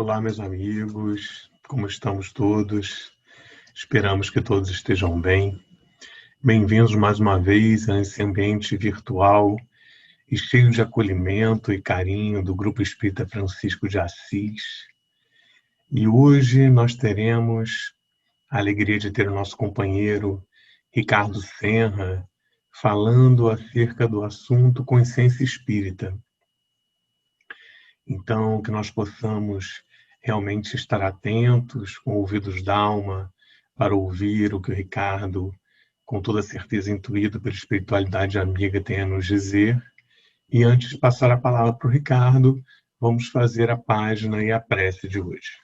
Olá, meus amigos, como estamos todos? Esperamos que todos estejam bem. Bem-vindos mais uma vez a esse ambiente virtual e cheio de acolhimento e carinho do Grupo Espírita Francisco de Assis. E hoje nós teremos a alegria de ter o nosso companheiro Ricardo Senra falando acerca do assunto consciência espírita. Então, que nós possamos realmente estar atentos, com ouvidos da alma, para ouvir o que o Ricardo, com toda certeza intuído pela espiritualidade amiga, tem a nos dizer. E antes de passar a palavra para o Ricardo, vamos fazer a página e a prece de hoje.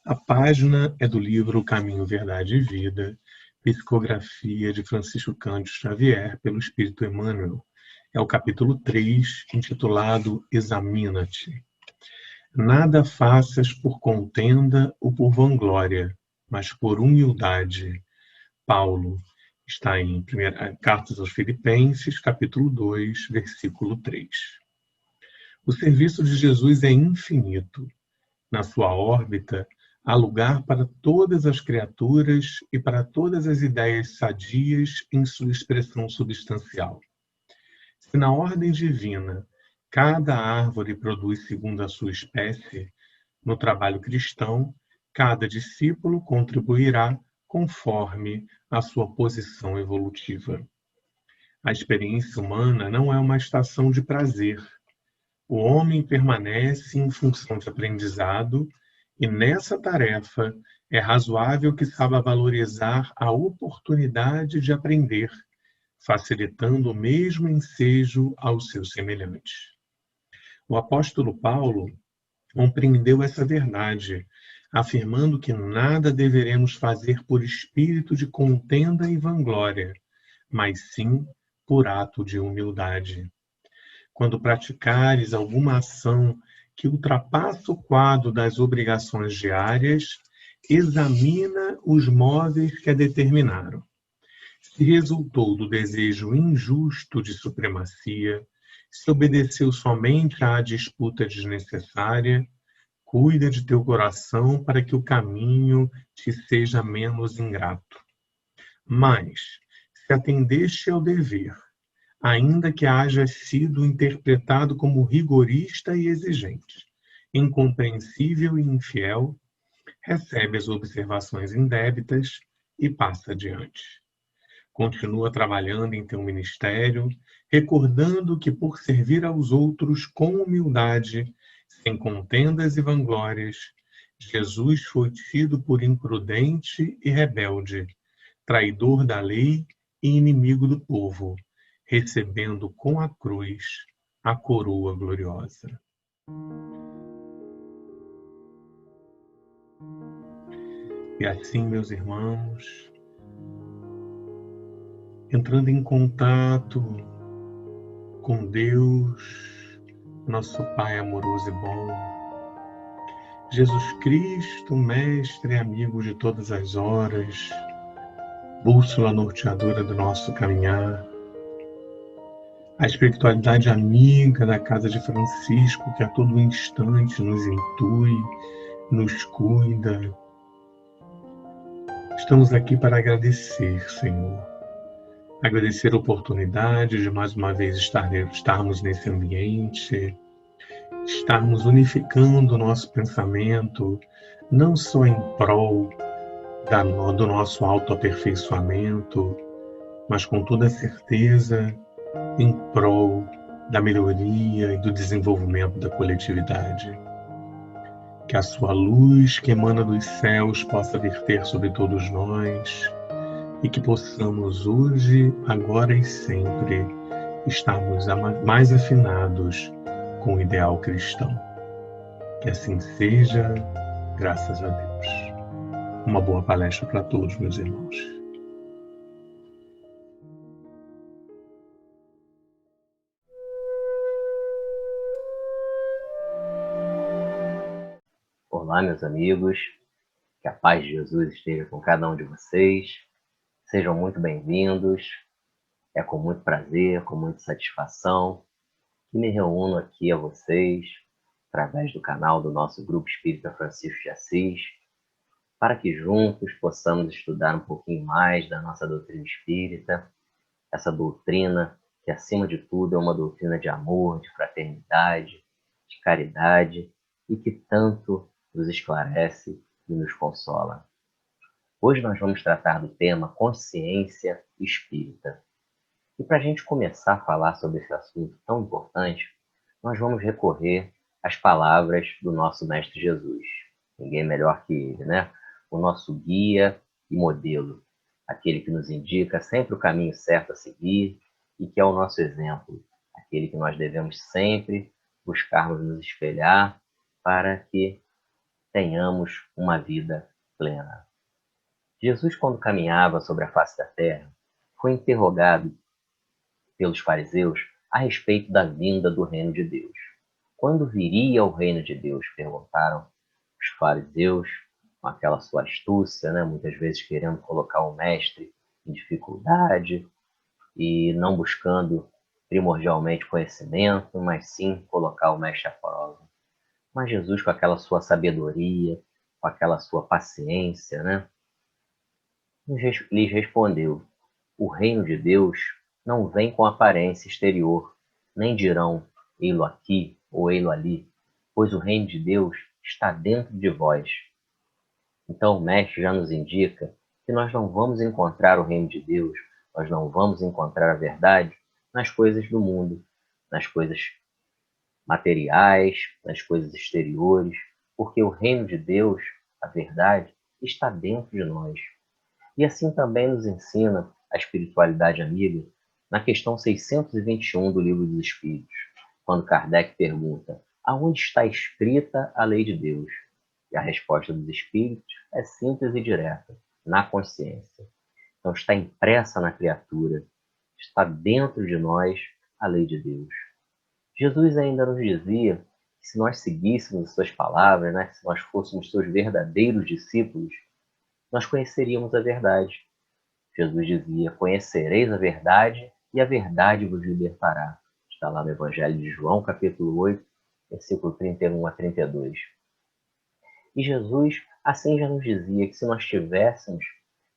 A página é do livro Caminho, Verdade e Vida, psicografia de Francisco Cândido Xavier, pelo Espírito Emmanuel. É o capítulo 3, intitulado Examina-te. Nada faças por contenda ou por vanglória, mas por humildade. Paulo está em Cartas aos Filipenses, capítulo 2, versículo 3. O serviço de Jesus é infinito. Na sua órbita, há lugar para todas as criaturas e para todas as ideias sadias em sua expressão substancial. Se na ordem divina cada árvore produz segundo a sua espécie, no trabalho cristão, cada discípulo contribuirá conforme a sua posição evolutiva. A experiência humana não é uma estação de prazer. O homem permanece em função de aprendizado e nessa tarefa é razoável que saiba valorizar a oportunidade de aprender, facilitando o mesmo ensejo aos seus semelhantes. O apóstolo Paulo compreendeu essa verdade, afirmando que nada deveremos fazer por espírito de contenda e vanglória, mas sim por ato de humildade. Quando praticares alguma ação que ultrapassa o quadro das obrigações diárias, examina os móveis que a determinaram. Se resultou do desejo injusto de supremacia, se obedeceu somente à disputa desnecessária, cuida de teu coração para que o caminho te seja menos ingrato. Mas, se atendeste ao dever, ainda que haja sido interpretado como rigorista e exigente, incompreensível e infiel, recebe as observações indébitas e passa adiante. Continua trabalhando em teu ministério, recordando que por servir aos outros com humildade, sem contendas e vanglórias, Jesus foi tido por imprudente e rebelde, traidor da lei e inimigo do povo, recebendo com a cruz a coroa gloriosa. E assim, meus irmãos, entrando em contato com Deus, nosso Pai amoroso e bom, Jesus Cristo, mestre e amigo de todas as horas, bússola norteadora do nosso caminhar, a espiritualidade amiga da casa de Francisco, que a todo instante nos intui, nos cuida. Estamos aqui para agradecer, Senhor. Agradecer a oportunidade de mais uma vez estarmos nesse ambiente, estarmos unificando o nosso pensamento, não só em prol do nosso autoaperfeiçoamento, mas com toda certeza em prol da melhoria e do desenvolvimento da coletividade. Que a sua luz que emana dos céus possa verter sobre todos nós e que possamos hoje, agora e sempre, estarmos mais afinados com o ideal cristão. Que assim seja, graças a Deus. Uma boa palestra para todos, meus irmãos. Olá, meus amigos, que a paz de Jesus esteja com cada um de vocês. Sejam muito bem-vindos. É com muito prazer, com muita satisfação que me reúno aqui a vocês através do canal do nosso Grupo Espírita Francisco de Assis, para que juntos possamos estudar um pouquinho mais da nossa doutrina espírita, essa doutrina que, acima de tudo, é uma doutrina de amor, de fraternidade, de caridade e que tanto nos esclarece e nos consola. Hoje nós vamos tratar do tema consciência espírita. E para a gente começar a falar sobre esse assunto tão importante, nós vamos recorrer às palavras do nosso Mestre Jesus. Ninguém melhor que ele, né? O nosso guia e modelo, aquele que nos indica sempre o caminho certo a seguir e que é o nosso exemplo, aquele que nós devemos sempre buscarmos nos espelhar para que tenhamos uma vida plena. Jesus, quando caminhava sobre a face da terra, foi interrogado pelos fariseus a respeito da vinda do reino de Deus. Quando viria o reino de Deus? Perguntaram os fariseus, com aquela sua astúcia, né? Muitas vezes querendo colocar o mestre em dificuldade e não buscando primordialmente conhecimento, mas sim colocar o mestre à prova. Mas Jesus, com aquela sua sabedoria, com aquela sua paciência, né? lhes respondeu: o reino de Deus não vem com aparência exterior, nem dirão, ei-lo aqui ou ei-lo ali, pois o reino de Deus está dentro de vós. Então o Mestre já nos indica que nós não vamos encontrar o reino de Deus, nós não vamos encontrar a verdade nas coisas do mundo, nas coisas materiais, nas coisas exteriores, porque o reino de Deus, a verdade, está dentro de nós. E assim também nos ensina a espiritualidade amiga na questão 621 do Livro dos Espíritos, quando Kardec pergunta: aonde está escrita a lei de Deus? E a resposta dos Espíritos é simples e direta: na consciência. Então está impressa na criatura, está dentro de nós a lei de Deus. Jesus ainda nos dizia que se nós seguíssemos as suas palavras, né, se nós fôssemos seus verdadeiros discípulos, nós conheceríamos a verdade. Jesus dizia: conhecereis a verdade e a verdade vos libertará. Está lá no Evangelho de João, capítulo 8, versículo 31 a 32. E Jesus assim já nos dizia que se nós tivéssemos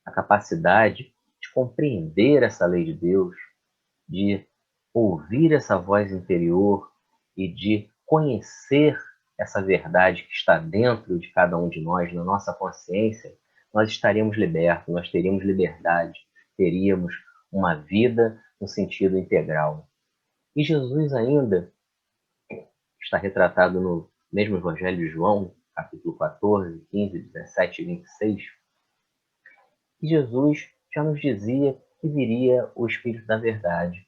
a capacidade de compreender essa lei de Deus, de ouvir essa voz interior e de conhecer essa verdade que está dentro de cada um de nós, na nossa consciência, nós estaríamos libertos, nós teríamos liberdade, teríamos uma vida no sentido integral. E Jesus ainda está retratado no mesmo Evangelho de João, capítulo 14, 15, 17 e 26. E Jesus já nos dizia que viria o Espírito da Verdade.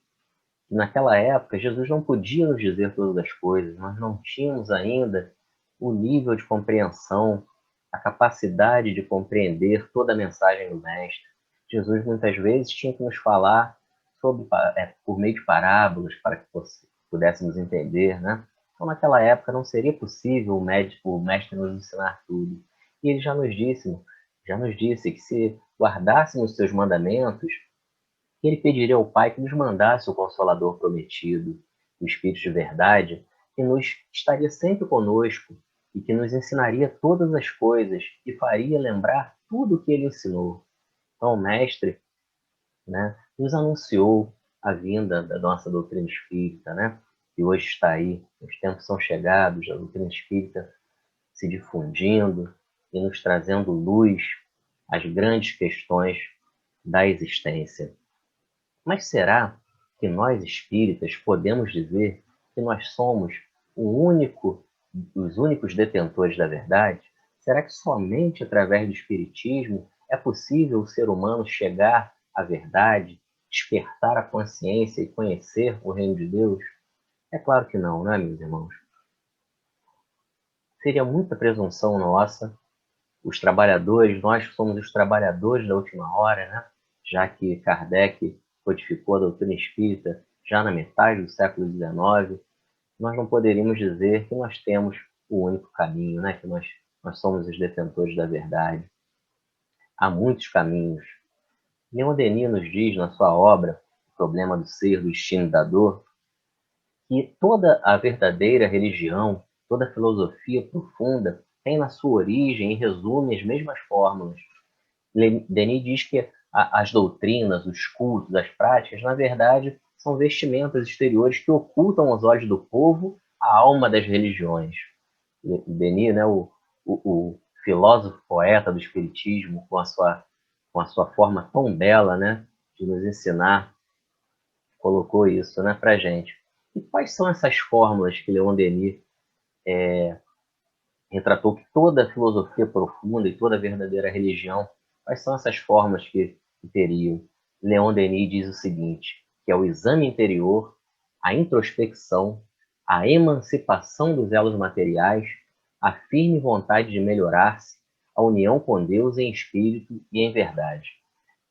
E naquela época, Jesus não podia nos dizer todas as coisas, nós não tínhamos ainda o nível de compreensão, a capacidade de compreender toda a mensagem do Mestre. Jesus muitas vezes tinha que nos falar por meio de parábolas para que pudéssemos entender, né? Então naquela época não seria possível o Mestre nos ensinar tudo. E ele já nos disse que se guardássemos seus mandamentos, ele pediria ao Pai que nos mandasse o Consolador prometido, o Espírito de verdade, que estaria sempre conosco e que nos ensinaria todas as coisas e faria lembrar tudo o que ele ensinou. Então o Mestre, né, nos anunciou a vinda da nossa doutrina espírita, né, que hoje está aí, os tempos são chegados, a doutrina espírita se difundindo e nos trazendo luz às grandes questões da existência. Mas será que nós espíritas podemos dizer que nós somos os únicos detentores da verdade? Será que somente através do espiritismo é possível o ser humano chegar à verdade, despertar a consciência e conhecer o reino de Deus? É claro que não, né, meus irmãos? Seria muita presunção nossa. Nós somos os trabalhadores da última hora, né? Já que Kardec codificou a doutrina espírita já na metade do século XIX, nós não poderíamos dizer que nós temos o único caminho, né? Que nós somos os detentores da verdade. Há muitos caminhos. Leon Denis nos diz na sua obra O Problema do Ser, do Destino e da Dor, que toda a verdadeira religião, toda filosofia profunda tem na sua origem, em resumo, as mesmas fórmulas. Denis diz que as doutrinas, os cultos, as práticas, na verdade, são vestimentas exteriores que ocultam aos olhos do povo a alma das religiões. Denis, né, o filósofo poeta do Espiritismo, com a sua forma tão bela, né, de nos ensinar, colocou isso, né, para a gente. E quais são essas fórmulas que Leon Denis retratou que toda filosofia profunda e toda verdadeira religião, quais são essas formas que teriam? Leon Denis diz o seguinte, que é o exame interior, a introspecção, a emancipação dos elos materiais, a firme vontade de melhorar-se, a união com Deus em espírito e em verdade.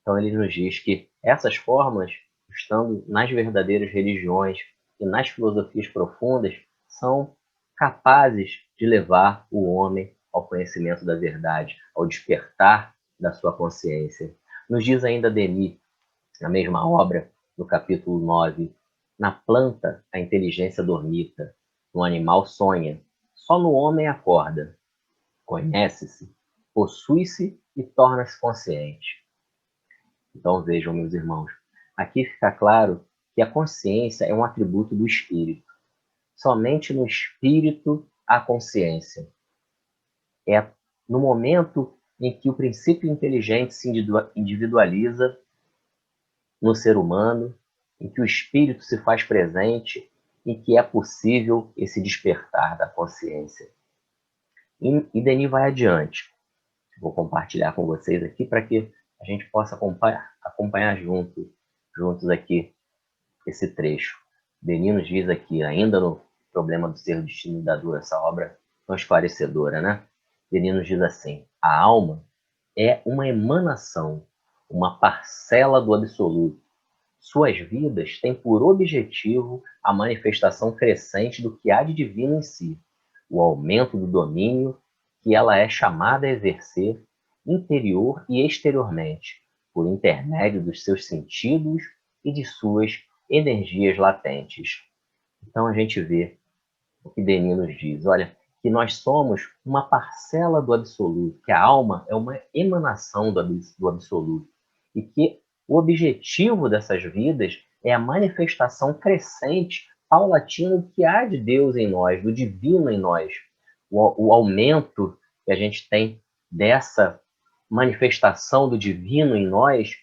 Então ele nos diz que essas formas, estando nas verdadeiras religiões e nas filosofias profundas, são capazes de levar o homem ao conhecimento da verdade, ao despertar da sua consciência. Nos diz ainda Denis, na mesma obra, no capítulo 9, na planta a inteligência dormita, no animal sonha, só no homem acorda, conhece-se, possui-se e torna-se consciente. Então vejam, meus irmãos, aqui fica claro que a consciência é um atributo do espírito. Somente no espírito há consciência. É no momento em que o princípio inteligente se individualiza no ser humano, em que o espírito se faz presente, em que é possível esse despertar da consciência. E Denis vai adiante. Vou compartilhar com vocês aqui para que a gente possa acompanhar juntos aqui esse trecho. Denis nos diz aqui, ainda no problema do ser, destino e da dor, essa obra tão esclarecedora, né? Denis nos diz assim, a alma é uma emanação, uma parcela do absoluto. Suas vidas têm por objetivo a manifestação crescente do que há de divino em si, o aumento do domínio que ela é chamada a exercer interior e exteriormente, por intermédio dos seus sentidos e de suas energias latentes. Então a gente vê o que Denis nos diz, olha, que nós somos uma parcela do absoluto, que a alma é uma emanação do absoluto, e que o objetivo dessas vidas é a manifestação crescente, paulatina do que há de Deus em nós, do divino em nós, o aumento que a gente tem dessa manifestação do divino em nós,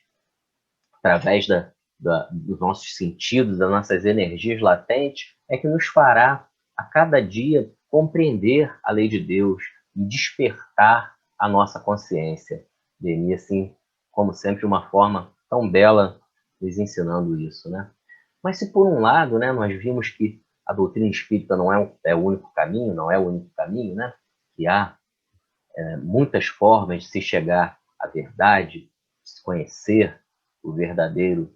através dos nossos sentidos, das nossas energias latentes, é que nos fará a cada dia compreender a lei de Deus e despertar a nossa consciência. Denis, assim, como sempre, de uma forma tão bela, nos ensinando isso, né? Mas se por um lado, né, nós vimos que a doutrina espírita não é o único caminho, não é o único caminho, né? Que há muitas formas de se chegar à verdade, de se conhecer o verdadeiro,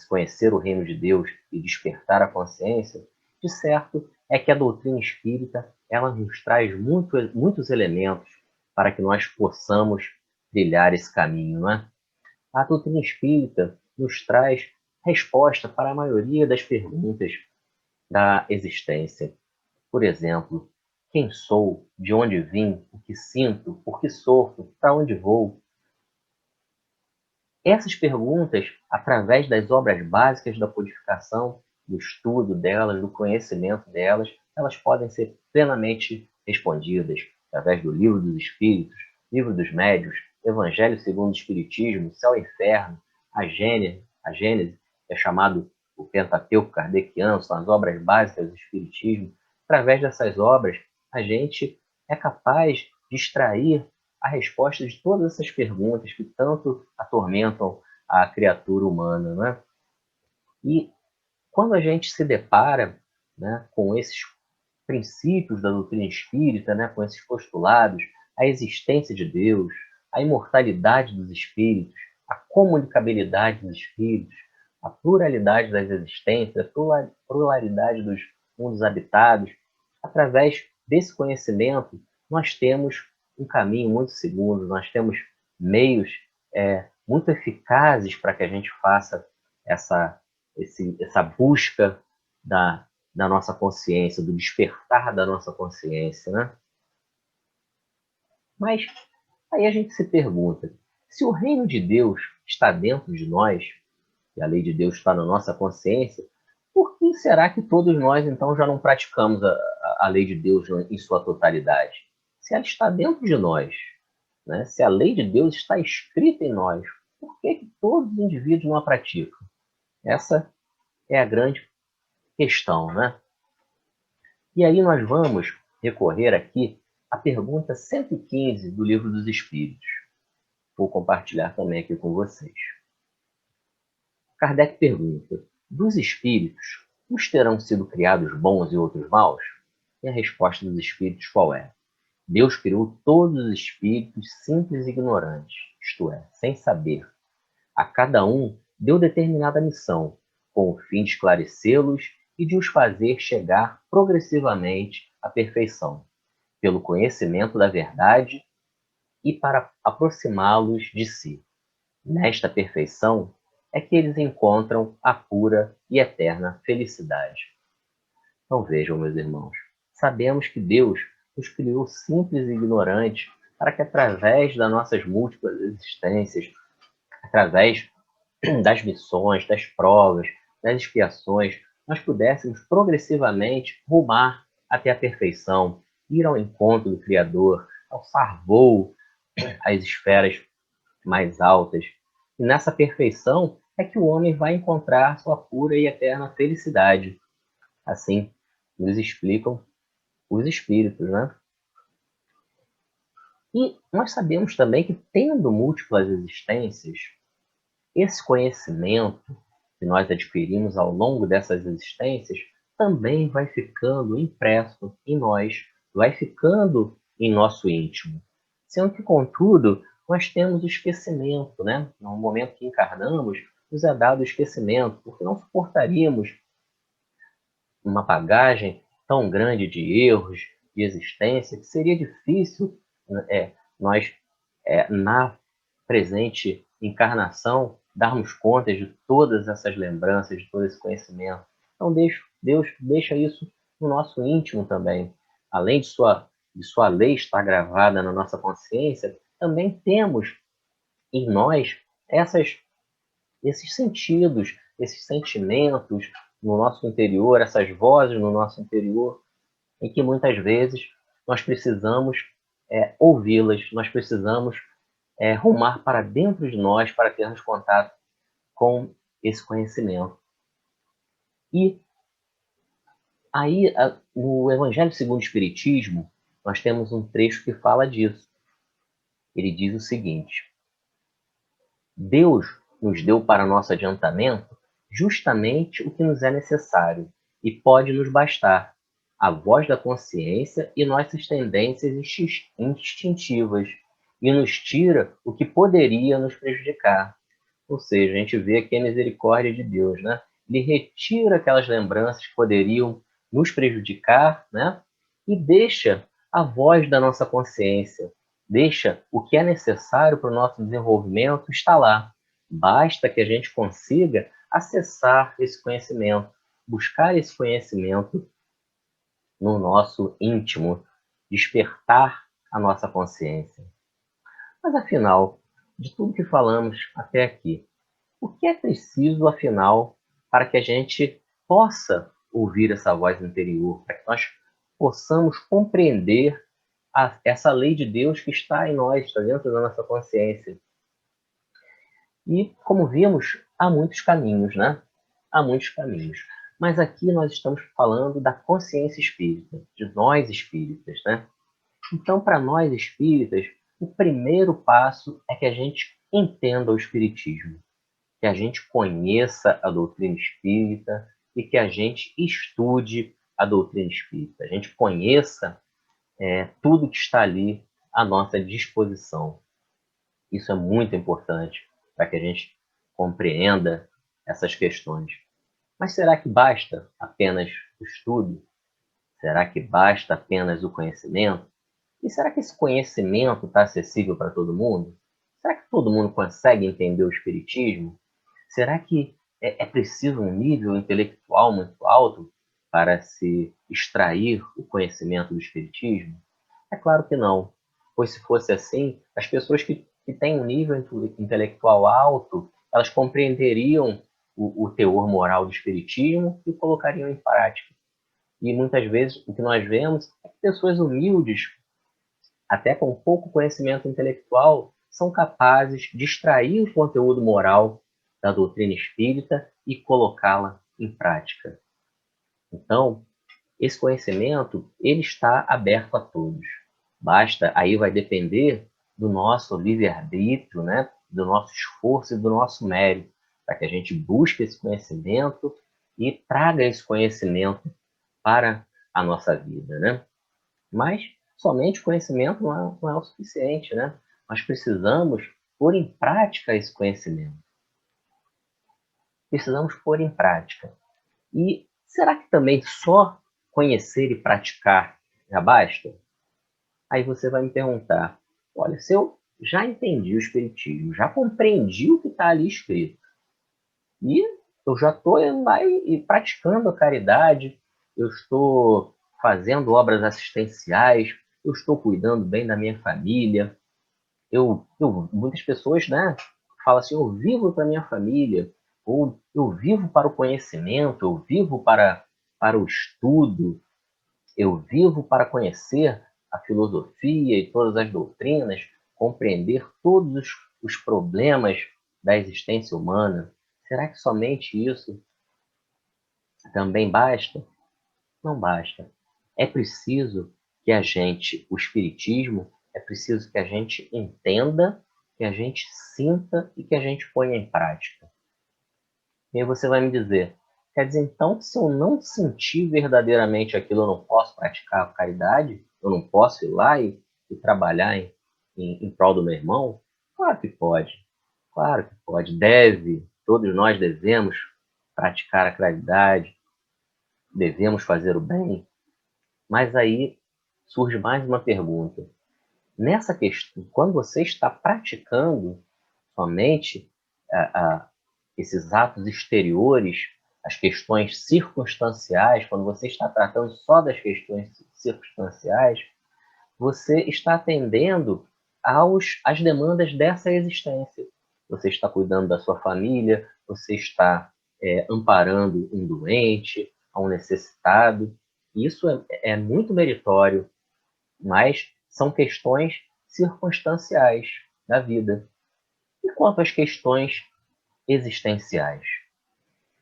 conhecer o reino de Deus e despertar a consciência, de certo é que a doutrina espírita ela nos traz muitos elementos para que nós possamos trilhar esse caminho, não é? A doutrina espírita nos traz resposta para a maioria das perguntas da existência. Por exemplo, quem sou, de onde vim, o que sinto, por que sofro, para onde vou? Essas perguntas, através das obras básicas da codificação, do estudo delas, do conhecimento delas, elas podem ser plenamente respondidas através do Livro dos Espíritos, Livro dos Médiuns, Evangelho segundo o Espiritismo, Céu e Inferno, a Gênese, que é chamado o Pentateuco Kardeciano, são as obras básicas do Espiritismo. Através dessas obras, a gente é capaz de extrair a resposta de todas essas perguntas que tanto atormentam a criatura humana, não é? E quando a gente se depara, né, com esses princípios da doutrina espírita, né, com esses postulados, a existência de Deus, a imortalidade dos espíritos, a comunicabilidade dos espíritos, a pluralidade das existências, a pluralidade dos mundos habitados, através desse conhecimento, nós temos um caminho muito seguro, nós temos meios muito eficazes para que a gente faça essa busca da nossa consciência, do despertar da nossa consciência, né? Mas aí a gente se pergunta, se o reino de Deus está dentro de nós, e a lei de Deus está na nossa consciência, por que será que todos nós, então, já não praticamos a lei de Deus em sua totalidade? Se ela está dentro de nós, né? Se a lei de Deus está escrita em nós, por que todos os indivíduos não a praticam? Essa é a grande questão, né? E aí nós vamos recorrer aqui à pergunta 115 do Livro dos Espíritos. Vou compartilhar também aqui com vocês. Kardec pergunta, dos espíritos, uns terão sido criados bons e outros maus? E a resposta dos espíritos qual é? Deus criou todos os espíritos simples e ignorantes, isto é, sem saber. A cada um deu determinada missão, com o fim de esclarecê-los e de os fazer chegar progressivamente à perfeição, pelo conhecimento da verdade e para aproximá-los de si. Nesta perfeição é que eles encontram a pura e eterna felicidade. Então vejam, meus irmãos, sabemos que Deus nos criou simples e ignorantes para que através das nossas múltiplas existências, através das missões, das provas, das expiações, nós pudéssemos progressivamente rumar até a perfeição, ir ao encontro do Criador, alçar voo às esferas mais altas. E nessa perfeição é que o homem vai encontrar sua pura e eterna felicidade. Assim nos explicam os espíritos, né? E nós sabemos também que, tendo múltiplas existências, esse conhecimento que nós adquirimos ao longo dessas existências também vai ficando impresso em nós, vai ficando em nosso íntimo. Sendo que, contudo, nós temos o esquecimento, né? No momento que encarnamos, nos é dado o esquecimento, porque não suportaríamos uma bagagem tão grande de erros, de existência, que seria difícil nós, na presente encarnação, darmos conta de todas essas lembranças, de todo esse conhecimento. Então, Deus deixa isso no nosso íntimo também. Além de sua lei estar gravada na nossa consciência, também temos em nós esses sentidos, esses sentimentos no nosso interior, essas vozes no nosso interior, em que muitas vezes nós precisamos ouvi-las, nós precisamos rumar para dentro de nós para termos contato com esse conhecimento. E aí, no Evangelho segundo o Espiritismo, nós temos um trecho que fala disso. Ele diz o seguinte: Deus nos deu para nosso adiantamento justamente o que nos é necessário e pode nos bastar, a voz da consciência e nossas tendências instintivas, e nos tira o que poderia nos prejudicar. Ou seja, a gente vê aqui a misericórdia de Deus, né? Ele retira aquelas lembranças que poderiam nos prejudicar, né? E deixa a voz da nossa consciência, deixa o que é necessário para o nosso desenvolvimento está lá. Basta que a gente consiga acessar esse conhecimento, buscar esse conhecimento no nosso íntimo, despertar a nossa consciência. Mas afinal, de tudo que falamos até aqui, o que é preciso, afinal, para que a gente possa ouvir essa voz interior, para que nós possamos compreender essa lei de Deus que está em nós, está dentro da nossa consciência? E, como vimos, há muitos caminhos, né? Há muitos caminhos. Mas aqui nós estamos falando da consciência espírita, de nós espíritas, né? Então, para nós espíritas, o primeiro passo é que a gente entenda o espiritismo, que a gente conheça a doutrina espírita e que a gente estude a doutrina espírita. A gente conheça tudo que está ali à nossa disposição. Isso é muito importante para que a gente compreenda essas questões. Mas será que basta apenas o estudo? Será que basta apenas o conhecimento? E será que esse conhecimento está acessível para todo mundo? Será que todo mundo consegue entender o espiritismo? Será que é preciso um nível intelectual muito alto para se extrair o conhecimento do Espiritismo? É claro que não, pois se fosse assim, as pessoas que têm um nível intelectual alto, elas compreenderiam o teor moral do Espiritismo e o colocariam em prática. E muitas vezes o que nós vemos é que pessoas humildes, até com pouco conhecimento intelectual, são capazes de extrair o conteúdo moral da doutrina espírita e colocá-la em prática. Então, esse conhecimento ele está aberto a todos. Basta, aí vai depender do nosso livre-arbítrio, né? Do nosso esforço e do nosso mérito, para que a gente busque esse conhecimento e traga esse conhecimento para a nossa vida, né? Mas somente conhecimento não é o suficiente, né? Nós precisamos pôr em prática esse conhecimento. Precisamos pôr em prática. E será que também só conhecer e praticar já basta? Aí você vai me perguntar, olha, se eu já entendi o Espiritismo, já compreendi o que está ali escrito, e eu já estou lá e praticando a caridade, eu estou fazendo obras assistenciais, eu estou cuidando bem da minha família, muitas pessoas, né, falam assim, eu vivo para minha família, ou eu vivo para o conhecimento, eu vivo para o estudo, eu vivo para conhecer a filosofia e todas as doutrinas, compreender todos os problemas da existência humana. Será que somente isso também basta? Não basta. É preciso que a gente, o Espiritismo, é preciso que a gente entenda, que a gente sinta e que a gente ponha em prática. E aí você vai me dizer, quer dizer, então, se eu não sentir verdadeiramente aquilo, eu não posso praticar a caridade? Eu não posso ir lá e trabalhar em prol do meu irmão? Claro que pode. Claro que pode. Deve. Todos nós devemos praticar a caridade. Devemos fazer o bem. Mas aí surge mais uma pergunta. Nessa questão, quando você está praticando somente esses atos exteriores, as questões circunstanciais, quando você está tratando só das questões circunstanciais, você está atendendo às demandas dessa existência. Você está cuidando da sua família, você está amparando um doente, um necessitado. Isso é muito meritório, mas são questões circunstanciais da vida. E quanto às questões existenciais?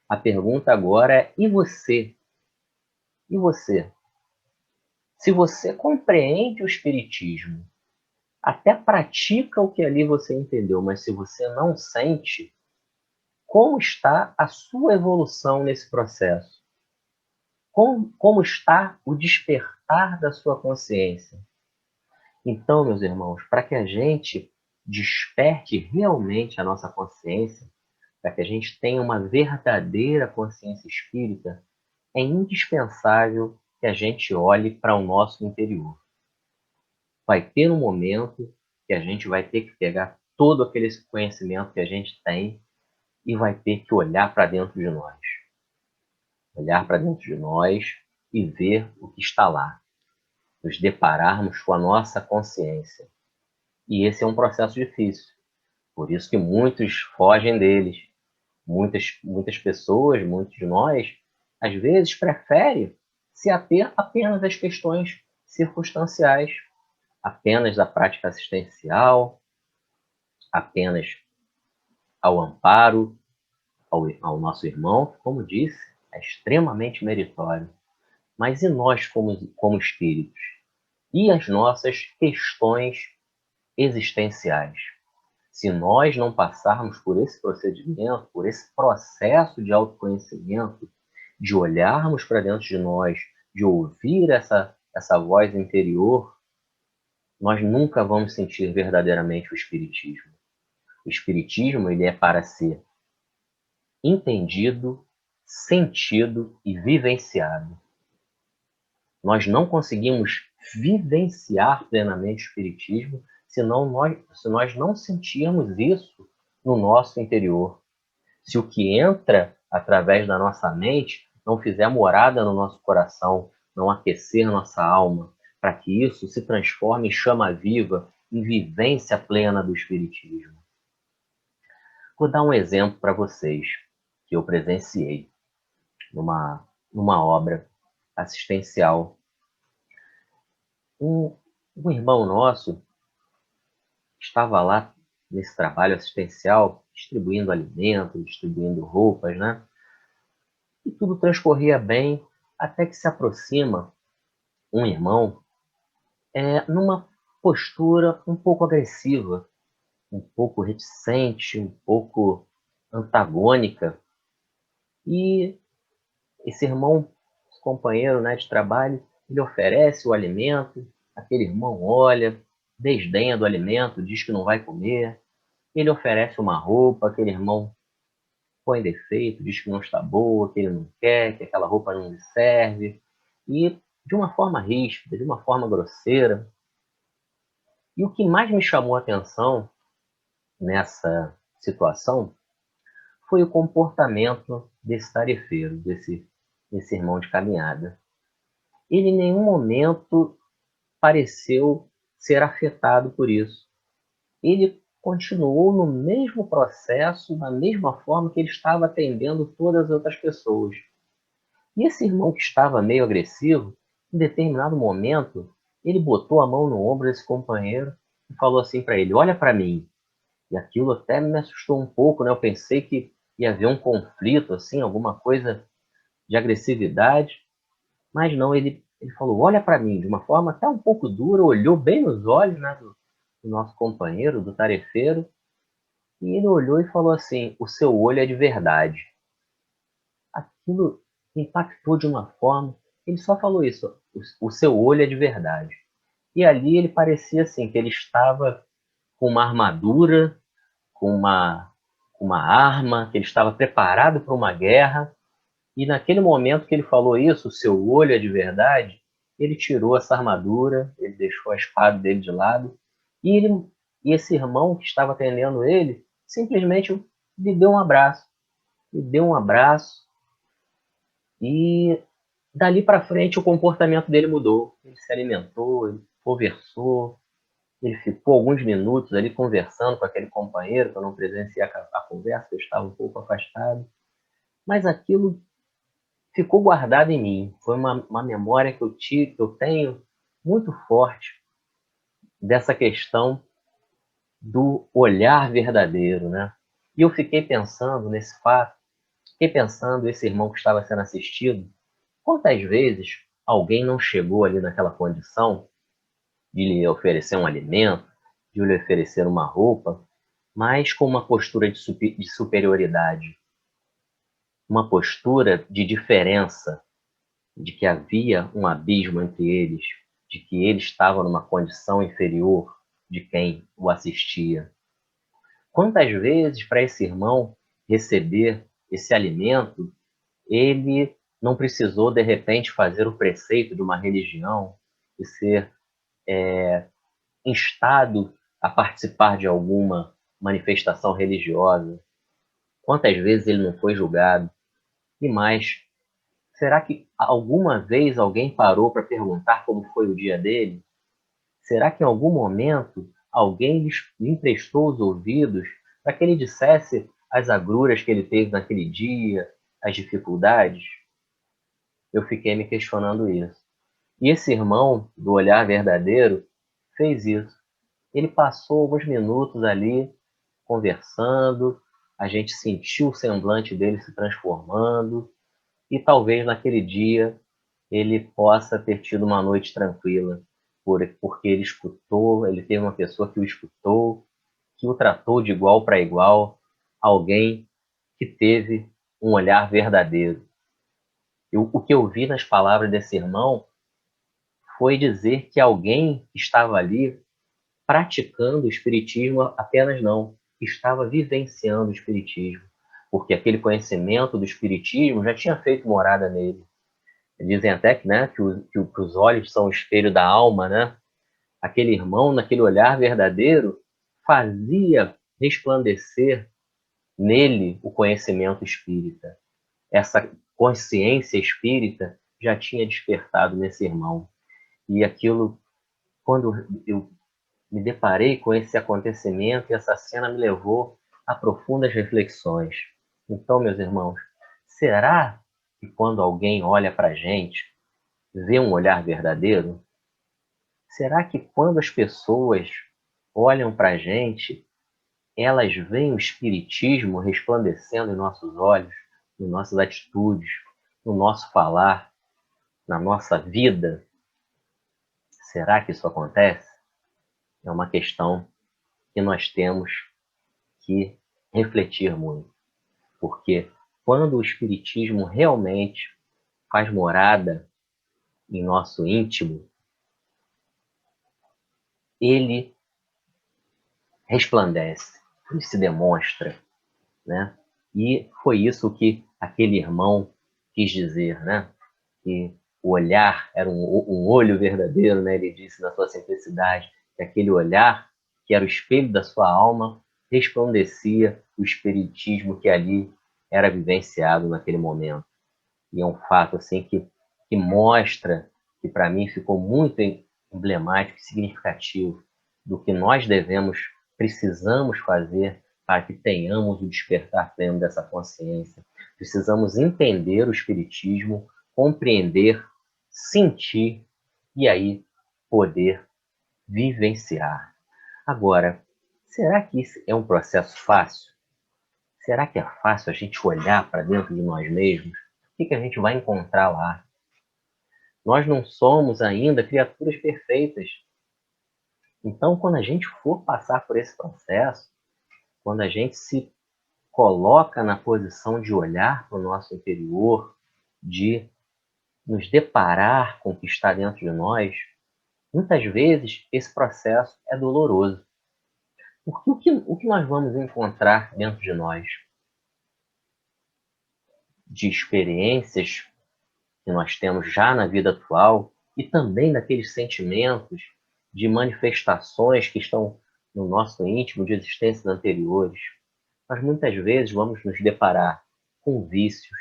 A pergunta agora é: e você? E você? Se você compreende o Espiritismo, até pratica o que ali você entendeu, mas se você não sente, como está a sua evolução nesse processo? Como está o despertar da sua consciência? Então, meus irmãos, para que a gente desperte realmente a nossa consciência, para que a gente tenha uma verdadeira consciência espírita, é indispensável que a gente olhe para o nosso interior. Vai ter um momento que a gente vai ter que pegar todo aquele conhecimento que a gente tem e vai ter que olhar para dentro de nós. Olhar para dentro de nós e ver o que está lá. Nos depararmos com a nossa consciência. E esse é um processo difícil. Por isso que muitos fogem deles. Muitas pessoas, muitos de nós, às vezes preferem se ater apenas às questões circunstanciais, apenas à prática assistencial, apenas ao amparo, ao nosso irmão, que, como disse, é extremamente meritório. Mas e nós como espíritos? E as nossas questões existenciais? Se nós não passarmos por esse procedimento, por esse processo de autoconhecimento, de olharmos para dentro de nós, de ouvir essa voz interior, nós nunca vamos sentir verdadeiramente o Espiritismo. O Espiritismo ele é para ser entendido, sentido e vivenciado. Nós não conseguimos vivenciar plenamente o Espiritismo se nós não sentirmos isso no nosso interior. Se o que entra através da nossa mente não fizer morada no nosso coração, não aquecer nossa alma, para que isso se transforme em chama viva, em vivência plena do Espiritismo. Vou dar um exemplo para vocês, que eu presenciei numa obra assistencial. Um irmão nosso estava lá nesse trabalho assistencial, distribuindo alimentos, distribuindo roupas, né? E tudo transcorria bem, até que se aproxima um irmão numa postura um pouco agressiva, um pouco reticente, um pouco antagônica. E esse irmão, esse companheiro, né, de trabalho, ele oferece o alimento, aquele irmão olha, desdenha do alimento, diz que não vai comer. Ele oferece uma roupa, aquele irmão põe defeito, diz que não está boa, que ele não quer, que aquela roupa não lhe serve. E de uma forma ríspida, de uma forma grosseira. E o que mais me chamou a atenção nessa situação foi o comportamento desse tarefeiro, desse irmão de caminhada. Ele em nenhum momento pareceu ser afetado por isso. Ele continuou no mesmo processo, da mesma forma que ele estava atendendo todas as outras pessoas. E esse irmão que estava meio agressivo, em determinado momento, ele botou a mão no ombro desse companheiro e falou assim para ele: olha para mim. E aquilo até me assustou um pouco, né? Eu pensei que ia haver um conflito, assim, alguma coisa de agressividade. Mas não, ele falou: olha para mim, de uma forma até um pouco dura, olhou bem nos olhos, né, do nosso companheiro, do tarefeiro, e ele olhou e falou assim: o seu olho é de verdade. Aquilo impactou de uma forma, ele só falou isso: o seu olho é de verdade. E ali ele parecia assim, que ele estava com uma armadura, com uma arma, que ele estava preparado para uma guerra. E naquele momento que ele falou isso, o seu olho é de verdade, ele tirou essa armadura, ele deixou a espada dele de lado, e esse irmão que estava atendendo ele, simplesmente lhe deu um abraço. Lhe deu um abraço, e dali para frente o comportamento dele mudou. Ele se alimentou, ele conversou, ele ficou alguns minutos ali conversando com aquele companheiro, que eu não presenciei a conversa, eu estava um pouco afastado. Mas aquilo ficou guardado em mim. Foi uma memória que eu tenho muito forte dessa questão do olhar verdadeiro, né? E eu fiquei pensando nesse fato, fiquei pensando, esse irmão que estava sendo assistido, quantas vezes alguém não chegou ali naquela condição de lhe oferecer um alimento, de lhe oferecer uma roupa, mas com uma postura de superioridade, uma postura de diferença, de que havia um abismo entre eles, de que ele estava numa condição inferior de quem o assistia. Quantas vezes para esse irmão receber esse alimento, ele não precisou de repente fazer o preceito de uma religião e ser instado a participar de alguma manifestação religiosa? Quantas vezes ele não foi julgado? E mais, será que alguma vez alguém parou para perguntar como foi o dia dele? Será que em algum momento alguém lhe emprestou os ouvidos para que ele dissesse as agruras que ele teve naquele dia, as dificuldades? Eu fiquei me questionando isso. E esse irmão do olhar verdadeiro fez isso. Ele passou alguns minutos ali conversando, a gente sentiu o semblante dele se transformando, e talvez naquele dia ele possa ter tido uma noite tranquila, porque ele escutou, ele teve uma pessoa que o escutou, que o tratou de igual para igual, alguém que teve um olhar verdadeiro. O que eu vi nas palavras desse irmão foi dizer que alguém que estava ali praticando o espiritismo, apenas não, estava vivenciando o espiritismo, porque aquele conhecimento do espiritismo já tinha feito morada nele. Dizem até que, né, que os olhos são o espelho da alma, né? Aquele irmão, naquele olhar verdadeiro, fazia resplandecer nele o conhecimento espírita. consciência espírita já tinha despertado nesse irmão. E aquilo, quando eu me deparei com esse acontecimento, e essa cena me levou a profundas reflexões. Então, meus irmãos, será que quando alguém olha para a gente, vê um olhar verdadeiro? Será que quando as pessoas olham para a gente, elas veem o espiritismo resplandecendo em nossos olhos, em nossas atitudes, no nosso falar, na nossa vida? Será que isso acontece? É uma questão que nós temos que refletir muito. Porque quando o espiritismo realmente faz morada em nosso íntimo, ele resplandece, ele se demonstra, né? E foi isso que aquele irmão quis dizer, né? Que o olhar era um olho verdadeiro, né? Ele disse na sua simplicidade que aquele olhar, que era o espelho da sua alma, resplandecia o espiritismo que ali era vivenciado naquele momento. E é um fato assim que mostra, que para mim ficou muito emblemático e significativo do que nós precisamos fazer para que tenhamos o despertar pleno dessa consciência. Precisamos entender o espiritismo, compreender, sentir e aí poder vivenciar. Agora, será que isso é um processo fácil? Será que é fácil a gente olhar para dentro de nós mesmos? O que a gente vai encontrar lá? Nós não somos ainda criaturas perfeitas. Então, quando a gente for passar por esse processo, quando a gente se coloca na posição de olhar para o nosso interior, de nos deparar com o que está dentro de nós, muitas vezes esse processo é doloroso. Porque o que nós vamos encontrar dentro de nós? De experiências que nós temos já na vida atual e também daqueles sentimentos de manifestações que estão no nosso íntimo de existências anteriores. Mas muitas vezes vamos nos deparar com vícios,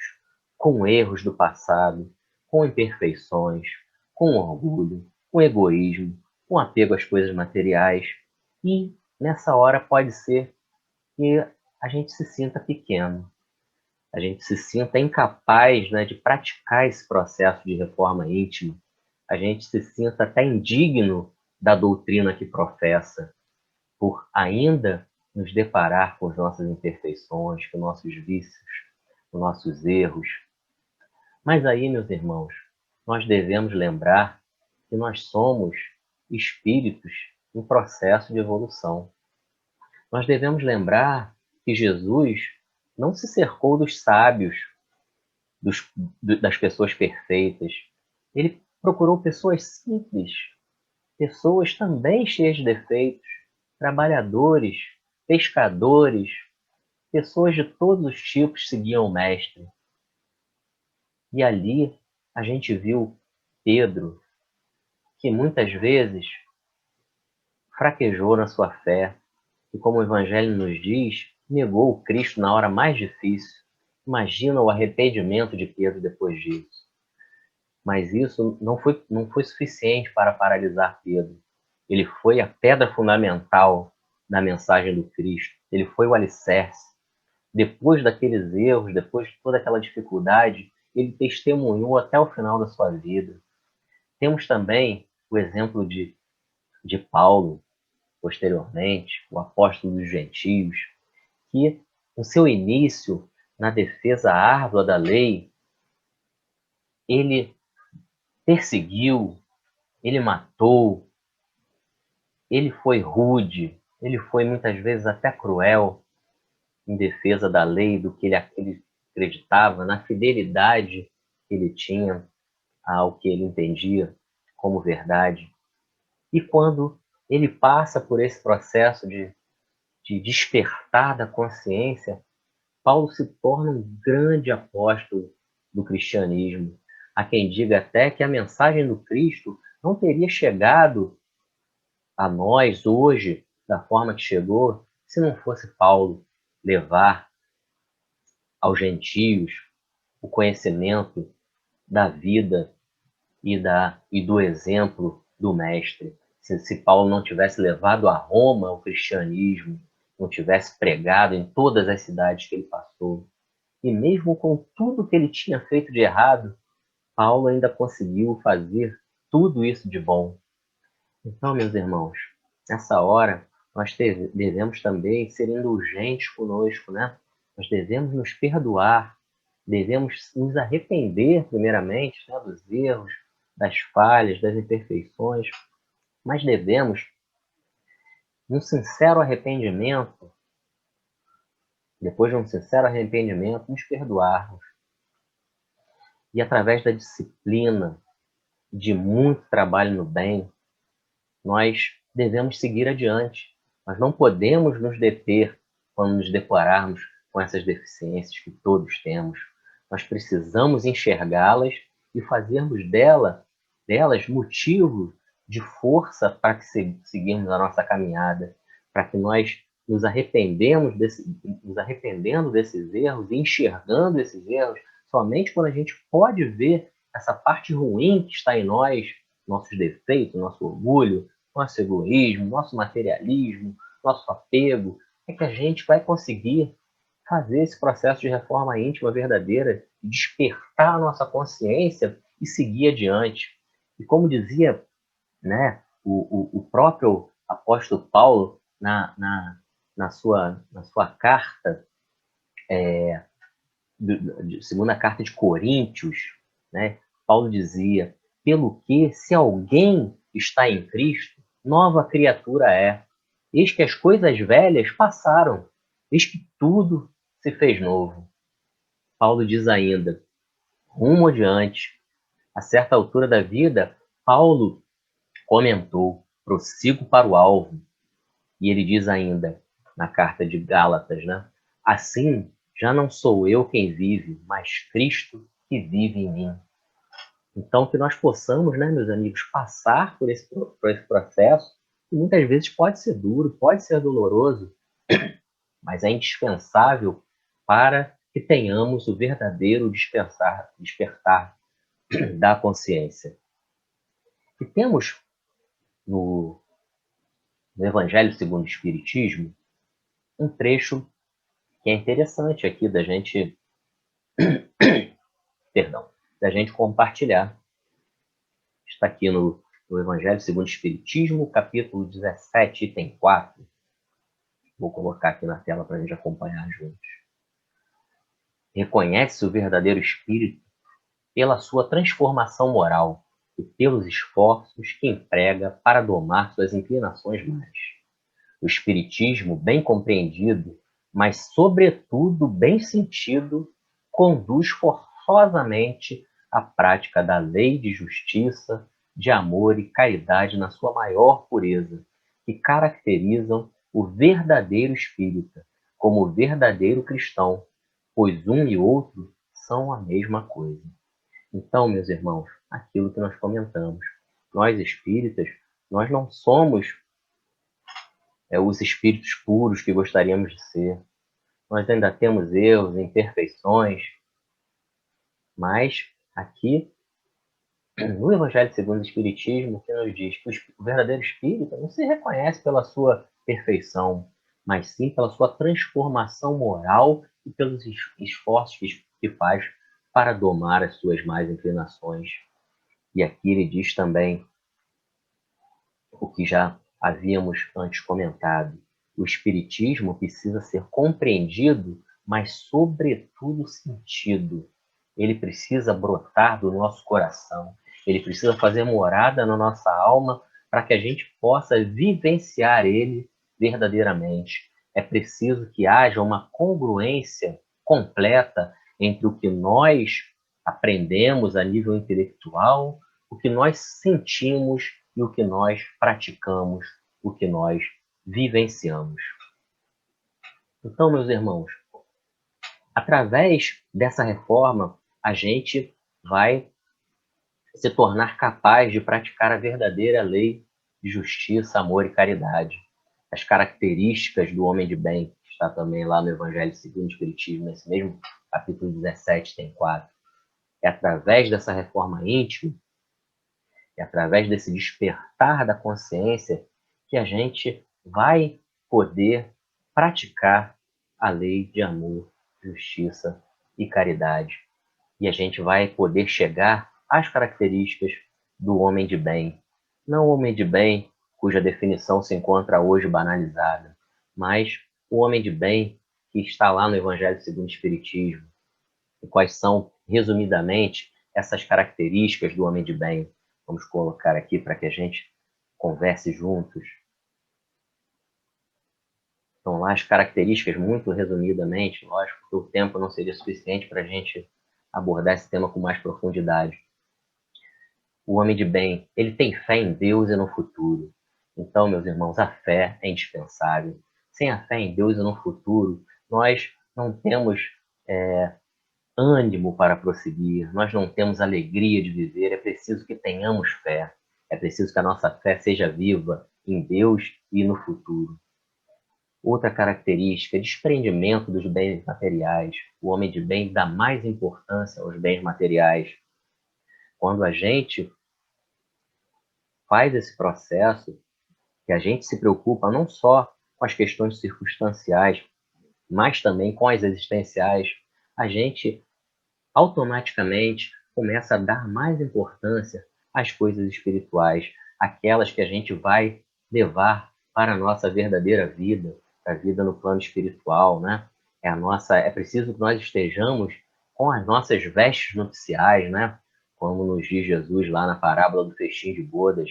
com erros do passado, com imperfeições, com orgulho, com egoísmo, com apego às coisas materiais. E nessa hora pode ser que a gente se sinta pequeno, a gente se sinta incapaz, né, de praticar esse processo de reforma íntima, a gente se sinta até indigno da doutrina que professa, por ainda nos deparar com as nossas imperfeições, com nossos vícios, com nossos erros. Mas aí, meus irmãos, nós devemos lembrar que nós somos espíritos em processo de evolução. Nós devemos lembrar que Jesus não se cercou dos sábios, das pessoas perfeitas. Ele procurou pessoas simples, pessoas também cheias de defeitos, trabalhadores, pescadores, pessoas de todos os tipos seguiam o Mestre. E ali a gente viu Pedro, que muitas vezes fraquejou na sua fé, e como o Evangelho nos diz, negou o Cristo na hora mais difícil. Imagina o arrependimento de Pedro depois disso. Mas isso não foi suficiente para paralisar Pedro. Ele foi a pedra fundamental da mensagem do Cristo. Ele foi o alicerce. Depois daqueles erros, depois de toda aquela dificuldade, ele testemunhou até o final da sua vida. Temos também o exemplo de Paulo, posteriormente, o apóstolo dos gentios, que no seu início, na defesa árdua da lei, ele perseguiu, ele matou, ele foi rude, ele foi muitas vezes até cruel em defesa da lei, do que ele acreditava, na fidelidade que ele tinha ao que ele entendia como verdade. E quando ele passa por esse processo de despertar da consciência, Paulo se torna um grande apóstolo do cristianismo. Há quem diga até que a mensagem do Cristo não teria chegado a nós hoje da forma que chegou se não fosse Paulo levar aos gentios o conhecimento da vida e do exemplo do Mestre. Se Paulo não tivesse levado a Roma o cristianismo, não tivesse pregado em todas as cidades que ele passou, e mesmo com tudo que ele tinha feito de errado, Paulo ainda conseguiu fazer tudo isso de bom. Então, meus irmãos, nessa hora, nós devemos também ser indulgentes conosco, né? Nós devemos nos perdoar, devemos nos arrepender, primeiramente, né, dos erros, das falhas, das imperfeições, mas devemos, num sincero arrependimento, depois de um sincero arrependimento, nos perdoarmos. E através da disciplina, de muito trabalho no bem, nós devemos seguir adiante. Nós não podemos nos deter quando nos depararmos com essas deficiências que todos temos. Nós precisamos enxergá-las e fazermos delas motivo de força para que seguirmos a nossa caminhada, para que nós nos arrependendo desses erros e enxergando esses erros somente quando a gente pode ver essa parte ruim que está em nós, nossos defeitos, nosso orgulho, nosso egoísmo, nosso materialismo, nosso apego, é que a gente vai conseguir fazer esse processo de reforma íntima verdadeira, despertar a nossa consciência e seguir adiante. E como dizia, né, o próprio apóstolo Paulo na sua carta, segunda carta de Coríntios, né, Paulo dizia: pelo que, se alguém está em Cristo, nova criatura é. Eis que as coisas velhas passaram, eis que tudo se fez novo. Paulo diz ainda, rumo adiante, a certa altura da vida, Paulo comentou, prossigo para o alvo. E ele diz ainda, na carta de Gálatas, né? Assim, já não sou eu quem vive, mas Cristo que vive em mim. Então, que nós possamos, né, meus amigos, passar por esse processo, que muitas vezes pode ser duro, pode ser doloroso, mas é indispensável para que tenhamos o verdadeiro despertar da consciência. E temos no Evangelho segundo o Espiritismo um trecho que é interessante aqui da gente, da gente compartilhar. Está aqui no Evangelho segundo o Espiritismo, capítulo 17, item 4. Vou colocar aqui na tela para a gente acompanhar juntos. Reconhece o verdadeiro espírito pela sua transformação moral e pelos esforços que emprega para domar suas inclinações más. O espiritismo, bem compreendido, mas sobretudo bem sentido, conduz forçosamente à prática da lei de justiça, de amor e caridade na sua maior pureza, que caracterizam o verdadeiro espírita como o verdadeiro cristão, pois um e outro são a mesma coisa. Então, meus irmãos, aquilo que nós comentamos, nós espíritas, nós não somos os espíritos puros que gostaríamos de ser. Nós ainda temos erros, imperfeições, mas aqui no Evangelho segundo o Espiritismo, que nos diz que o verdadeiro espírita não se reconhece pela sua perfeição, mas sim pela sua transformação moral e pelos esforços que faz para domar as suas más inclinações. E aqui ele diz também o que já havíamos antes comentado. O Espiritismo precisa ser compreendido, mas sobretudo sentido. Ele precisa brotar do nosso coração. Ele precisa fazer morada na nossa alma para que a gente possa vivenciar ele verdadeiramente. É preciso que haja uma congruência completa entre o que nós aprendemos a nível intelectual, o que nós sentimos e o que nós praticamos, o que nós vivenciamos. Então, meus irmãos, através dessa reforma, a gente vai se tornar capaz de praticar a verdadeira lei de justiça, amor e caridade. As características do homem de bem, que está também lá no Evangelho segundo o Espiritismo, nesse mesmo capítulo 17, tem 4. É através dessa reforma íntima, é através desse despertar da consciência que a gente vai poder praticar a lei de amor, justiça e caridade. E a gente vai poder chegar às características do homem de bem. Não o homem de bem cuja definição se encontra hoje banalizada, mas o homem de bem que está lá no Evangelho segundo o Espiritismo. E quais são, resumidamente, essas características do homem de bem? Vamos colocar aqui para que a gente converse juntos. Então, lá as características, muito resumidamente, lógico que o tempo não seria suficiente para a gente abordar esse tema com mais profundidade. O homem de bem, ele tem fé em Deus e no futuro. Então, meus irmãos, a fé é indispensável. Sem a fé em Deus e no futuro, nós não temos ânimo para prosseguir, nós não temos alegria de viver, é preciso que tenhamos fé. É preciso que a nossa fé seja viva em Deus e no futuro. Outra característica, desprendimento dos bens materiais. O homem de bem dá mais importância aos bens materiais. Quando a gente faz esse processo, que a gente se preocupa não só com as questões circunstanciais, mas também com as existenciais, a gente automaticamente começa a dar mais importância às coisas espirituais, aquelas que a gente vai levar para a nossa verdadeira vida, a vida no plano espiritual, né? É preciso que nós estejamos com as nossas vestes nupciais, né? Como nos diz Jesus lá na parábola do festim de bodas,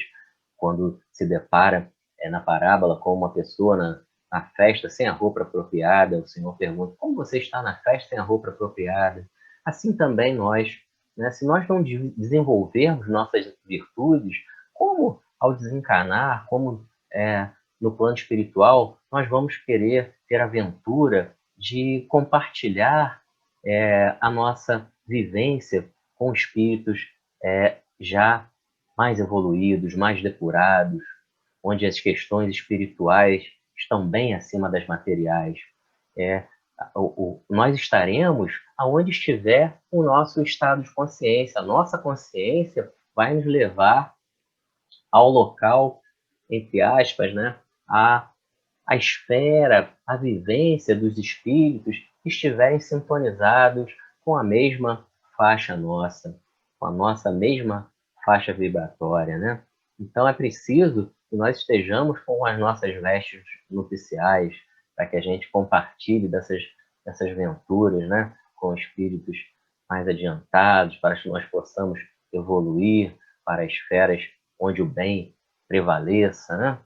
quando se depara na parábola com uma pessoa na festa sem a roupa apropriada, o Senhor pergunta: como você está na festa sem a roupa apropriada? Assim também nós, né? Se nós não desenvolvermos nossas virtudes, como ao desencarnar, como no plano espiritual, nós vamos querer ter a aventura de compartilhar a nossa vivência com espíritos já mais evoluídos, mais depurados, onde as questões espirituais estão bem acima das materiais. Nós estaremos aonde estiver o nosso estado de consciência. A nossa consciência vai nos levar ao local, entre aspas, né, a esfera, a vivência dos espíritos que estiverem sintonizados com a mesma faixa nossa, com a nossa mesma faixa vibratória, né? Então é preciso que nós estejamos com as nossas vestes nupciais para que a gente compartilhe dessas venturas, né, com espíritos mais adiantados, para que nós possamos evoluir para esferas onde o bem prevaleça, né?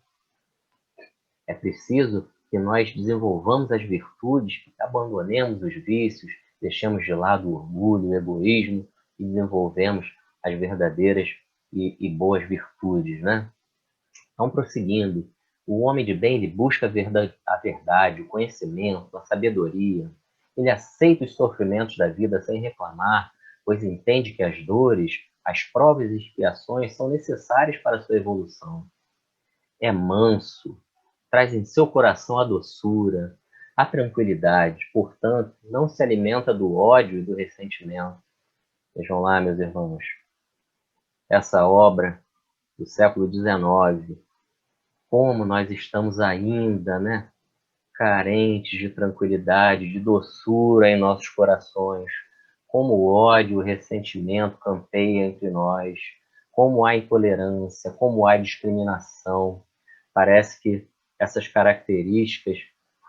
É preciso que nós desenvolvamos as virtudes, que abandonemos os vícios, deixemos de lado o orgulho, o egoísmo e desenvolvemos as verdadeiras e boas virtudes, né? Então, prosseguindo, o homem de bem ele busca a verdade, o conhecimento, a sabedoria. Ele aceita os sofrimentos da vida sem reclamar, pois entende que as dores, as provas e expiações são necessárias para a sua evolução. É manso, traz em seu coração a doçura, a tranquilidade, portanto, não se alimenta do ódio e do ressentimento. Vejam lá, meus irmãos, essa obra do século XIX, como nós estamos ainda, né, carentes de tranquilidade, de doçura em nossos corações, como o ódio e o ressentimento campeiam entre nós, como há intolerância, como há discriminação. Parece que essas características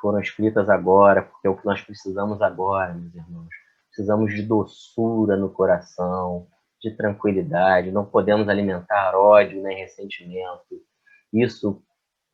foram escritas agora, porque é o que nós precisamos agora, meus irmãos. Precisamos de doçura no coração, de tranquilidade, não podemos alimentar ódio nem ressentimento. Isso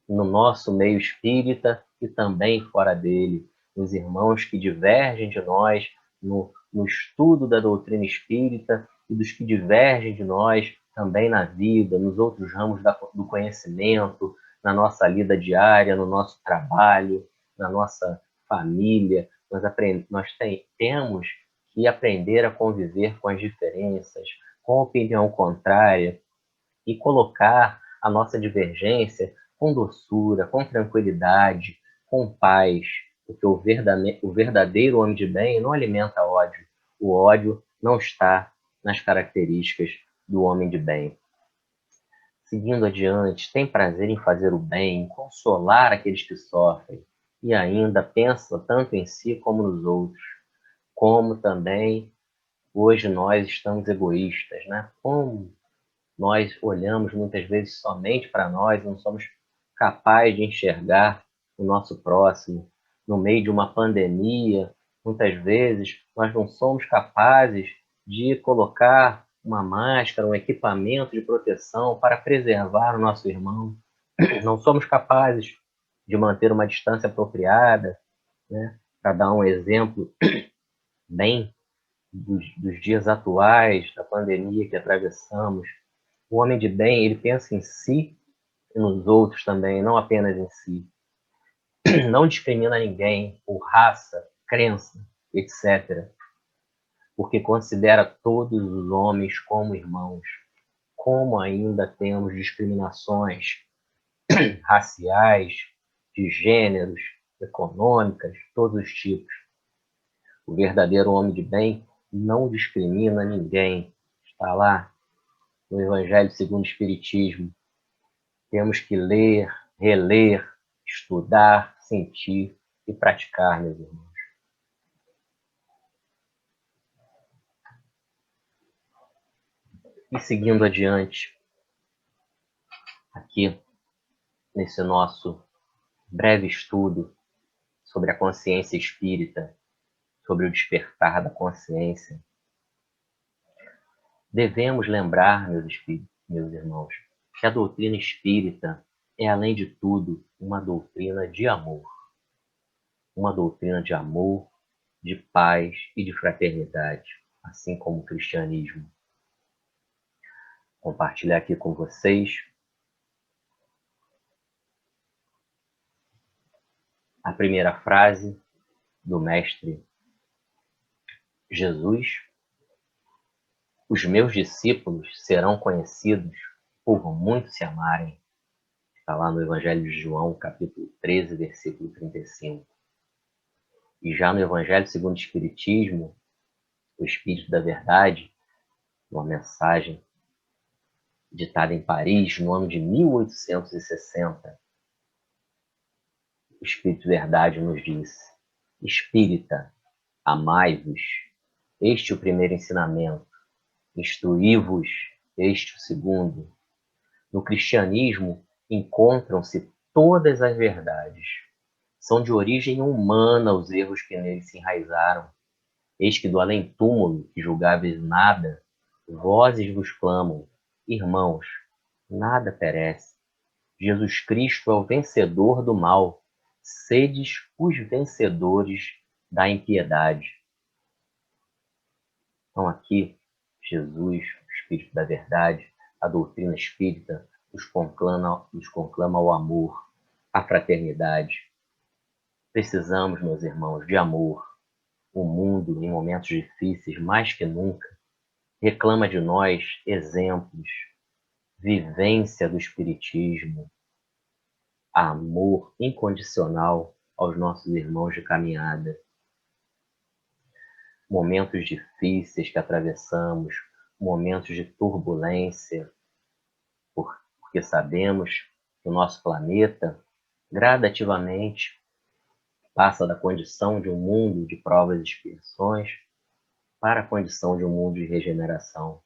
no nosso meio espírita e também fora dele, os irmãos que divergem de nós no estudo da doutrina espírita e dos que divergem de nós também na vida, nos outros ramos do conhecimento, na nossa lida diária, no nosso trabalho, na nossa família. Nós temos que aprender a conviver com as diferenças, com a opinião contrária e colocar a nossa divergência com doçura, com tranquilidade, com paz, porque o verdadeiro homem de bem não alimenta ódio. O ódio não está nas características do homem de bem. Seguindo adiante, tem prazer em fazer o bem, em consolar aqueles que sofrem, e ainda pensa tanto em si como nos outros, como também hoje nós estamos egoístas, né? Como nós olhamos muitas vezes somente para nós, não somos capazes de enxergar o nosso próximo. No meio de uma pandemia, muitas vezes nós não somos capazes de colocar uma máscara, um equipamento de proteção para preservar o nosso irmão. Não somos capazes de manter uma distância apropriada, né? Para dar um exemplo bem dos dias atuais, da pandemia que atravessamos, o homem de bem, ele pensa em si e nos outros também, não apenas em si. Não discrimina ninguém por raça, crença, etc. Porque considera todos os homens como irmãos. Como ainda temos discriminações raciais, de gêneros, econômicas, todos os tipos. O verdadeiro homem de bem não discrimina ninguém. Está lá no Evangelho segundo o Espiritismo. Temos que ler, reler, estudar, sentir e praticar, meus irmãos. E seguindo adiante, aqui nesse nosso breve estudo sobre a consciência espírita, sobre o despertar da consciência, devemos lembrar, meus irmãos, que a doutrina espírita é, além de tudo, uma doutrina de amor. Uma doutrina de amor, de paz e de fraternidade, assim como o cristianismo. Compartilhar aqui com vocês a primeira frase do Mestre Jesus: os meus discípulos serão conhecidos por muito se amarem. Está lá no Evangelho de João, capítulo 13, versículo 35. E já no Evangelho segundo o Espiritismo, o Espírito da Verdade, uma mensagem ditada em Paris, no ano de 1860, o Espírito Verdade nos diz: Espírita, amai-vos, este é o primeiro ensinamento, instruí-vos, este o segundo. No cristianismo encontram-se todas as verdades. São de origem humana os erros que nele se enraizaram. Eis que do além-túmulo, que julgáveis nada, vozes vos clamam: irmãos, nada perece. Jesus Cristo é o vencedor do mal. Sedes os vencedores da impiedade. Então aqui, Jesus, o Espírito da Verdade, a doutrina espírita, nos conclama ao amor, à fraternidade. Precisamos, meus irmãos, de amor. O mundo, em momentos difíceis, mais que nunca, reclama de nós exemplos, vivência do Espiritismo, amor incondicional aos nossos irmãos de caminhada. Momentos difíceis que atravessamos, momentos de turbulência, porque sabemos que o nosso planeta gradativamente passa da condição de um mundo de provas e expiações para a condição de um mundo de regeneração.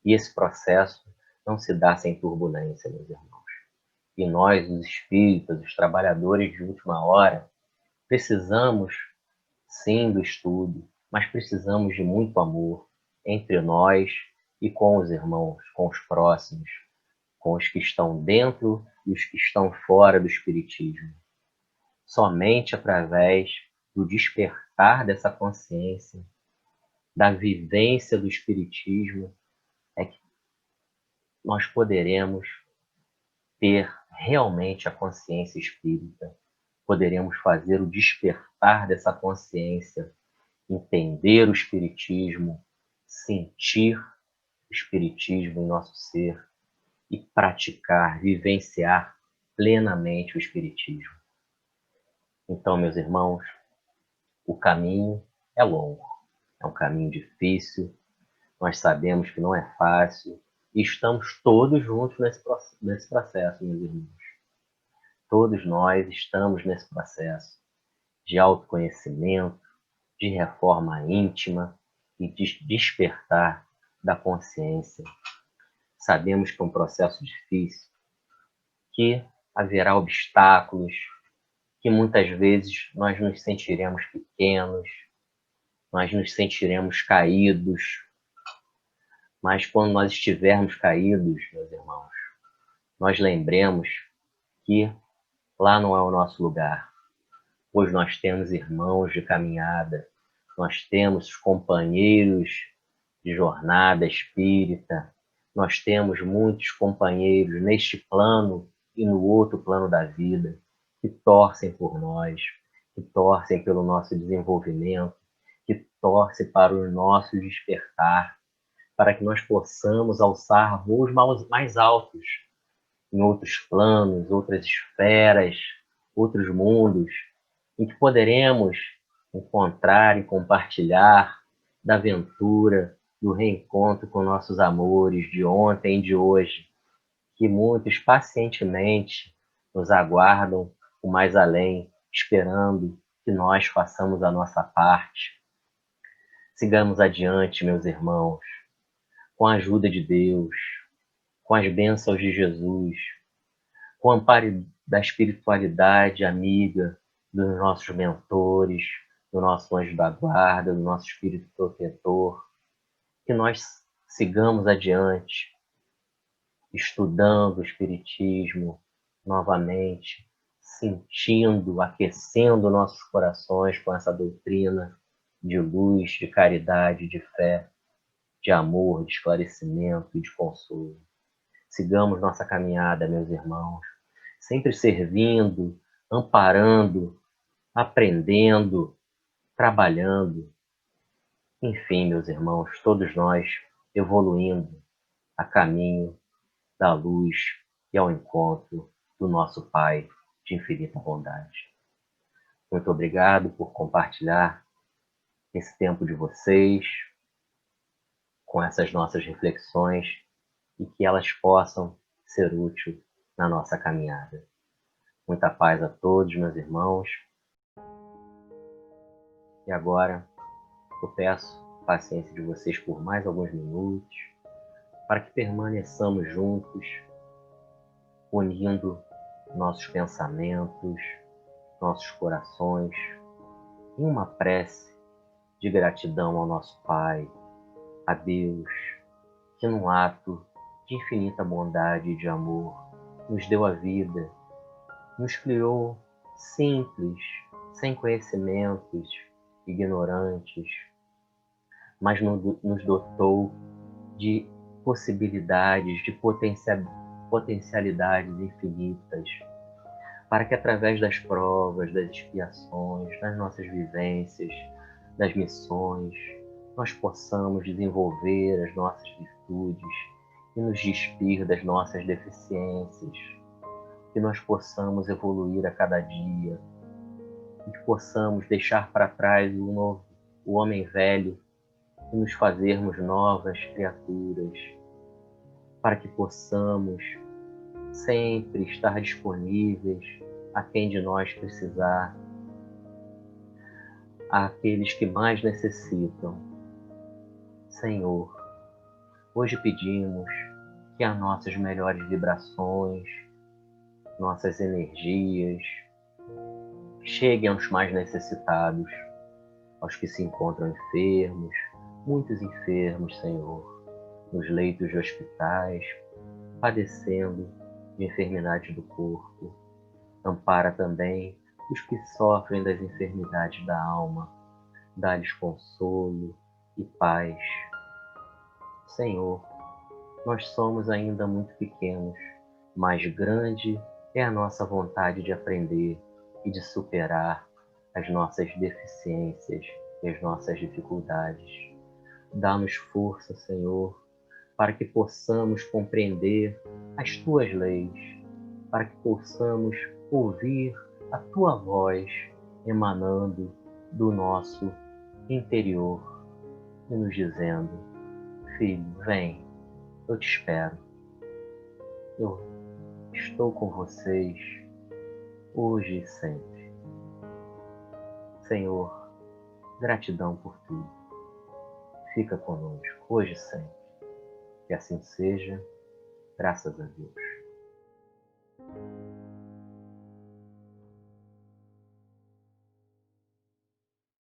E esse processo não se dá sem turbulência, meus irmãos. E nós, os espíritas, os trabalhadores de última hora, precisamos, sim, do estudo, mas precisamos de muito amor entre nós e com os irmãos, com os próximos, com os que estão dentro e os que estão fora do Espiritismo. Somente através do despertar dessa consciência, da vivência do Espiritismo, é que nós poderemos ter realmente a consciência espírita, poderemos fazer o despertar dessa consciência, entender o Espiritismo, sentir o Espiritismo em nosso ser e praticar, vivenciar plenamente o Espiritismo. Então, meus irmãos, o caminho é longo, é um caminho difícil, Nós sabemos que não é fácil e estamos todos juntos nesse processo, meus irmãos. Todos nós estamos nesse processo de autoconhecimento, de reforma íntima e de despertar da consciência. Sabemos que é um processo difícil, que haverá obstáculos, que muitas vezes nós nos sentiremos pequenos, nós nos sentiremos caídos, mas quando nós estivermos caídos, meus irmãos, nós lembremos que lá não é o nosso lugar, pois nós temos irmãos de caminhada, nós temos companheiros de jornada espírita, nós temos muitos companheiros neste plano e no outro plano da vida, que torcem por nós, que torcem pelo nosso desenvolvimento, que torcem para o nosso despertar, para que nós possamos alçar voos mais altos em outros planos, outras esferas, outros mundos, em que poderemos encontrar e compartilhar da aventura, do reencontro com nossos amores de ontem e de hoje, que muitos pacientemente nos aguardam o mais além, esperando que nós façamos a nossa parte. Sigamos adiante, meus irmãos, com a ajuda de Deus, com as bênçãos de Jesus, com o amparo da espiritualidade amiga, dos nossos mentores, do nosso anjo da guarda, do nosso espírito protetor, que nós sigamos adiante, estudando o Espiritismo novamente, sentindo, aquecendo nossos corações com essa doutrina de luz, de caridade, de fé, de amor, de esclarecimento e de consolo. Sigamos nossa caminhada, meus irmãos, sempre servindo, amparando, aprendendo, trabalhando. Enfim, meus irmãos, todos nós evoluindo a caminho da luz e ao encontro do nosso Pai de infinita bondade. Muito obrigado por compartilhar esse tempo de vocês com essas nossas reflexões e que elas possam ser úteis na nossa caminhada. Muita paz a todos, meus irmãos. E agora eu peço a paciência de vocês por mais alguns minutos para que permaneçamos juntos, unindo nossos pensamentos, nossos corações em uma prece de gratidão ao nosso Pai, a Deus, que num ato de infinita bondade e de amor nos deu a vida, nos criou simples, sem conhecimentos, ignorantes, mas nos dotou de possibilidades, de potencialidades infinitas, para que através das provas, das expiações, das nossas vivências, das missões, nós possamos desenvolver as nossas virtudes e nos despir das nossas deficiências, que nós possamos evoluir a cada dia e que possamos deixar para trás o homem velho e nos fazermos novas criaturas, para que possamos sempre estar disponíveis a quem de nós precisar, àqueles que mais necessitam. Senhor, hoje pedimos que as nossas melhores vibrações, nossas energias, cheguem aos mais necessitados, aos que se encontram enfermos, muitos enfermos, Senhor, nos leitos de hospitais, padecendo de enfermidade do corpo. Ampara também os que sofrem das enfermidades da alma, dá-lhes consolo e paz. Senhor, nós somos ainda muito pequenos, mas grande é a nossa vontade de aprender e de superar as nossas deficiências e as nossas dificuldades. Dá-nos força, Senhor, para que possamos compreender as Tuas leis, para que possamos ouvir a Tua voz emanando do nosso interior e nos dizendo: Filho, vem, eu te espero. Eu estou com vocês hoje e sempre. Senhor, gratidão por tudo. Fica conosco hoje e sempre. Que assim seja, graças a Deus.